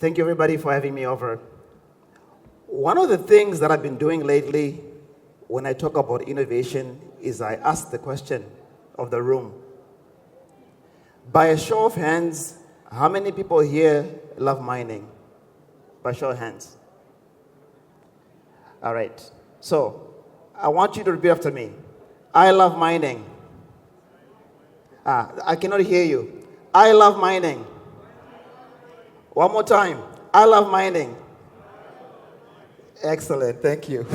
Thank you, everybody, for having me over. One of the things that I've been doing lately when I talk about innovation is I ask the question of the room. By a show of hands, how many people here love mining? By show of hands. All right. So I want you to repeat after me. I love mining. I cannot hear you. I love mining. One more time. I love mining. Excellent. Thank you.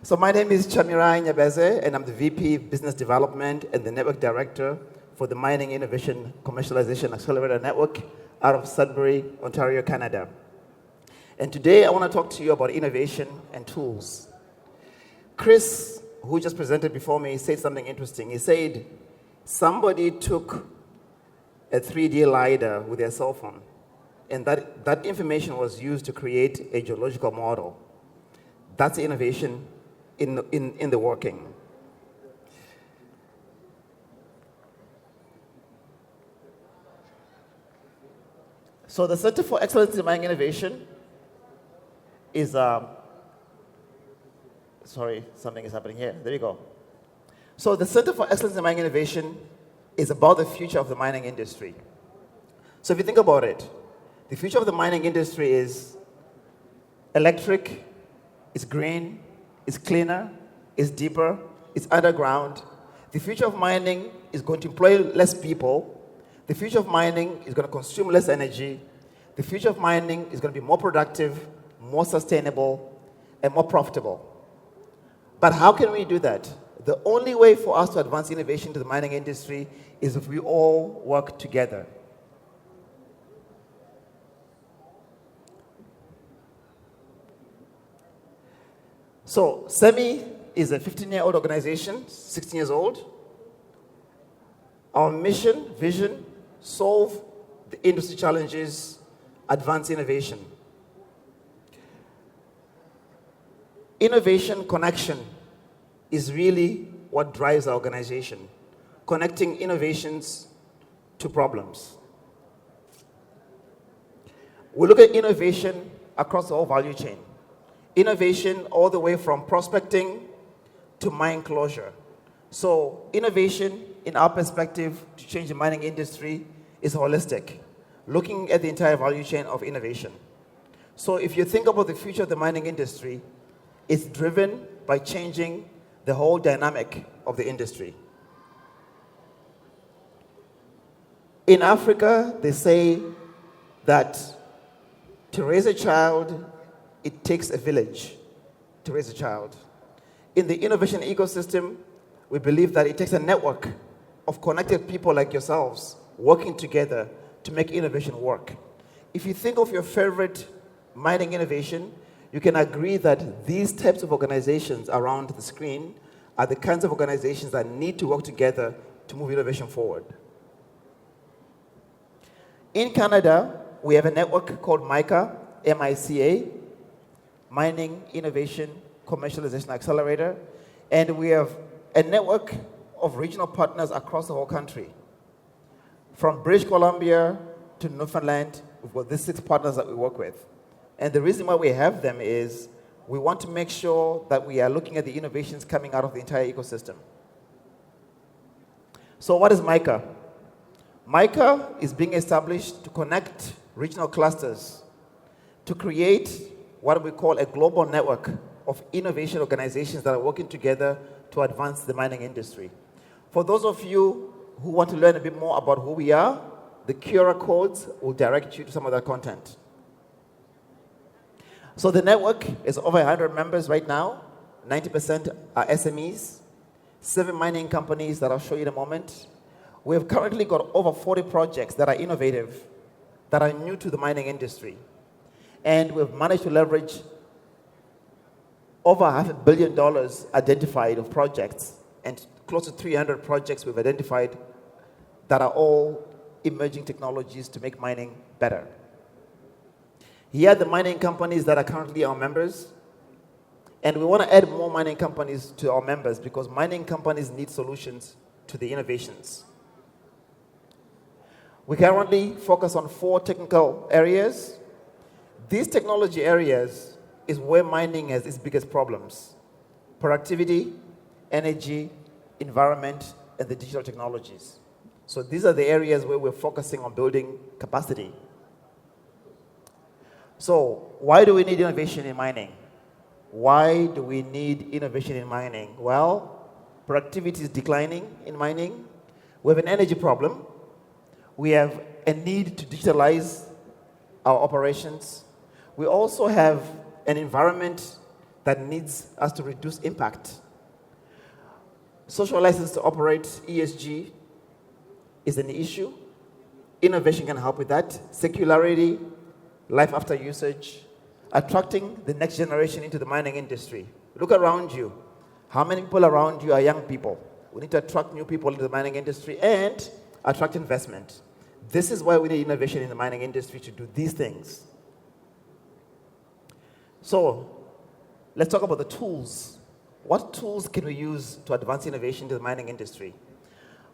So my name is Nyabeze, and I'm the VP Business Development and the Network Director for the Mining Innovation Commercialization Accelerator Network out of Sudbury, Ontario, Canada. And today I want to talk to you about innovation and tools. Chris, who just presented before me, said something interesting. He said somebody took a 3D LiDAR with their cell phone, and that information was used to create a geological model. That's innovation in the working. So the Center for Excellence in Mining Innovation is, sorry, something is happening here. There you go. So the Center for Excellence in Mining Innovation is about the future of the mining industry. So if you think about it, the future of the mining industry is electric, it's green, it's cleaner, it's deeper, it's underground. The future of mining is going to employ less people. The future of mining is going to consume less energy. The future of mining is going to be more productive, more sustainable, and more profitable. But how can we do that? The only way for us to advance innovation to the mining industry is if we all work together. So CEMI is a 15-year-old organization, 16 years old. Our mission, vision, solve the industry challenges, advance innovation. Innovation connection is really what drives our organization, connecting innovations to problems. We look at innovation across the whole value chain. Innovation all the way from prospecting to mine closure. So innovation, in our perspective, to change the mining industry is holistic, looking at the entire value chain of innovation. So if you think about the future of the mining industry, it's driven by changing the whole dynamic of the industry. In Africa, they say that to raise a child, it takes a village to raise a child. In the innovation ecosystem, we believe that it takes a network of connected people like yourselves working together to make innovation work. If you think of your favorite mining innovation, you can agree that these types of organizations around the screen are the kinds of organizations that need to work together to move innovation forward. In Canada, we have a network called MICA, M-I-C-A, Mining Innovation Commercialization Accelerator, and we have a network of regional partners across the whole country. From British Columbia to Newfoundland, we've got these 6 partners that we work with. And the reason why we have them is we want to make sure that we are looking at the innovations coming out of the entire ecosystem. So what is MICA? MICA is being established to connect regional clusters to create what we call a global network of innovation organizations that are working together to advance the mining industry. For those of you who want to learn a bit more about who we are, the QR codes will direct you to some of that content. So the network is over 100 members right now. 90% are SMEs, 7 mining companies that I'll show you in a moment. We have currently got over 40 projects that are innovative, that are new to the mining industry. And we've managed to leverage over $500 million identified of projects, and close to 300 projects we've identified that are all emerging technologies to make mining better. Here are the mining companies that are currently our members, and we want to add more mining companies to our members because mining companies need solutions to the innovations. We currently focus on 4 technical areas. These technology areas is where mining has its biggest problems: productivity, energy, environment, and the digital technologies. So these are the areas where we're focusing on building capacity. So why do we need innovation in mining? Why do we need innovation in mining? Well, productivity is declining in mining. We have an energy problem. We have a need to digitalize our operations. We also have an environment that needs us to reduce impact. Social license to operate, ESG, is an issue. Innovation can help with that. Circularity, life after usage, attracting the next generation into the mining industry. Look around you. How many people around you are young people? We need to attract new people into the mining industry and attract investment. This is why we need innovation in the mining industry to do these things. So, let's talk about the tools. What tools can we use to advance innovation into the mining industry?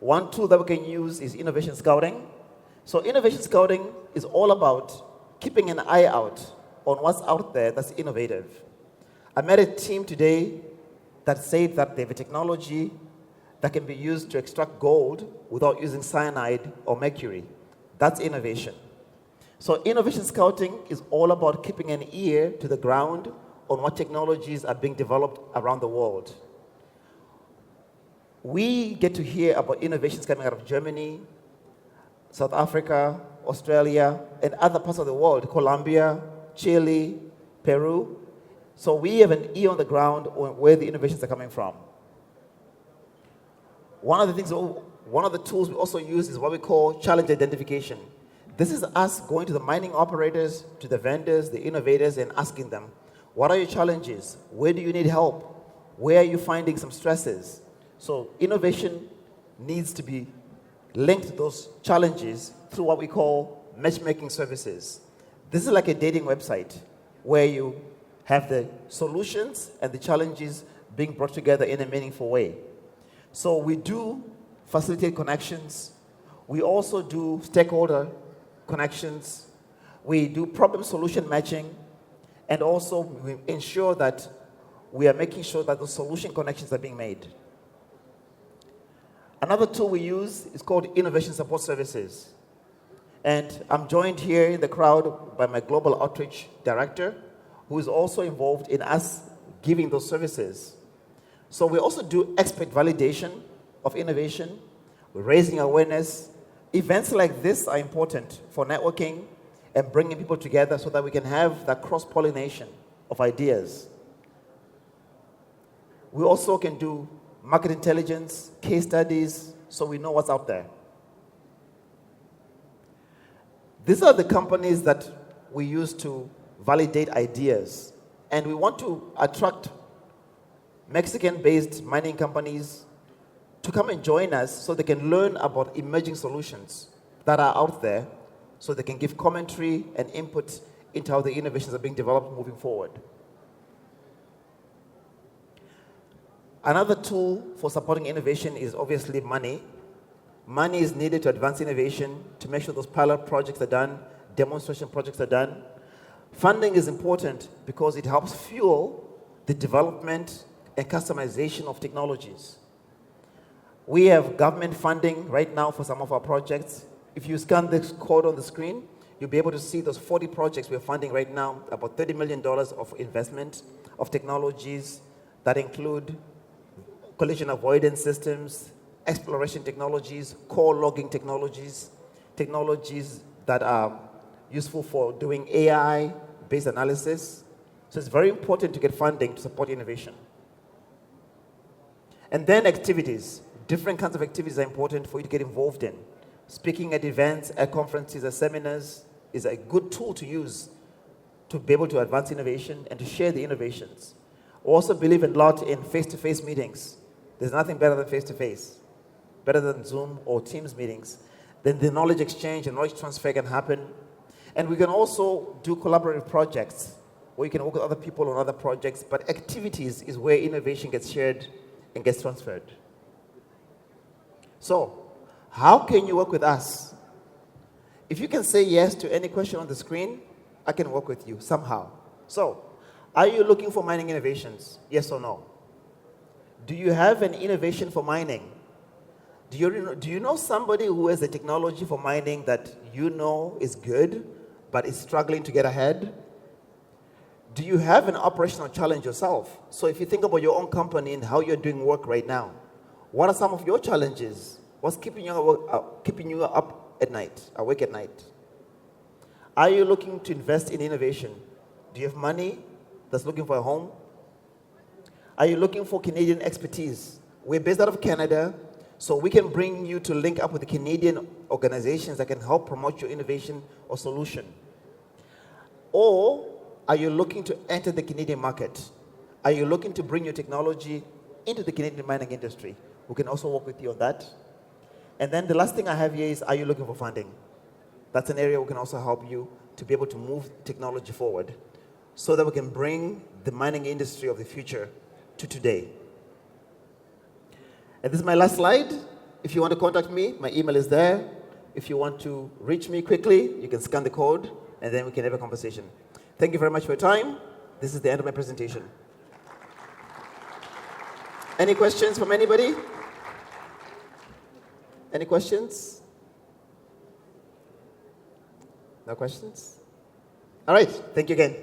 One tool that we can use is innovation scouting. So innovation scouting is all about keeping an eye out on what's out there that's innovative. I met a team today that said that they have a technology that can be used to extract gold without using cyanide or mercury. That's innovation. So innovation scouting is all about keeping an ear to the ground on what technologies are being developed around the world. We get to hear about innovations coming out of Germany, South Africa, Australia, and other parts of the world, Colombia, Chile, Peru. So we have an ear on the ground on where the innovations are coming from. One of the tools we also use is what we call challenge identification. This is us going to the mining operators, to the vendors, the innovators, and asking them, what are your challenges? Where do you need help? Where are you finding some stresses? So innovation needs to be linked to those challenges through what we call matchmaking services. This is like a dating website where you have the solutions and the challenges being brought together in a meaningful way. So we do facilitate connections. We also do stakeholder connections. We do problem solution matching. And also we ensure that we are making sure that the solution connections are being made. Another tool we use is called Innovation Support Services. And I'm joined here in the crowd by my Global Outreach Director, who is also involved in us giving those services. So we also do expert validation of innovation. We're raising awareness. Events like this are important for networking and bringing people together so that we can have that cross-pollination of ideas. We also can do market intelligence, case studies, so we know what's out there. These are the companies that we use to validate ideas. And we want to attract Mexican-based mining companies to come and join us so they can learn about emerging solutions that are out there, so they can give commentary and input into how the innovations are being developed moving forward. Another tool for supporting innovation is obviously money. Money is needed to advance innovation, to make sure those pilot projects are done, demonstration projects are done. Funding is important because it helps fuel the development and customization of technologies. We have government funding right now for some of our projects. If you scan this code on the screen, you'll be able to see those 40 projects we're funding right now, about $30 million of investment of technologies that include collision avoidance systems, exploration technologies, core logging technologies, technologies that are useful for doing AI-based analysis. So it's very important to get funding to support innovation. And then activities. Different kinds of activities are important for you to get involved in. Speaking at events, at conferences, at seminars is a good tool to use to be able to advance innovation and to share the innovations. We also believe a lot in face-to-face meetings. There's nothing better than face-to-face, better than Zoom or Teams meetings. Then the knowledge exchange and knowledge transfer can happen. And we can also do collaborative projects where you can work with other people on other projects, but activities is where innovation gets shared and gets transferred. So, how can you work with us If you can say yes to any question on the screen, I can work with you somehow. So, are you looking for mining innovations? Yes or no? Do you have an innovation for mining? Do you know somebody who has a technology for mining that you know is good, but is struggling to get ahead? Do you have an operational challenge yourself? So if you think about your own company and how you're doing work right now, what are some of your challenges? What's keeping you up at night, awake at night? Are you looking to invest in innovation? Do you have money that's looking for a home? Are you looking for Canadian expertise? We're based out of Canada, so we can bring you to link up with the Canadian organizations that can help promote your innovation or solution. Or are you looking to enter the Canadian market? Are you looking to bring your technology into the Canadian mining industry? We can also work with you on that. And then the last thing I have here is, are you looking for funding? That's an area we can also help you to be able to move technology forward so that we can bring the mining industry of the future to today. And this is my last slide. If you want to contact me, my email is there. If you want to reach me quickly, you can scan the code, and then we can have a conversation. Thank you very much for your time. This is the end of my presentation. Any questions from anybody? Any questions? No questions? All right, thank you again.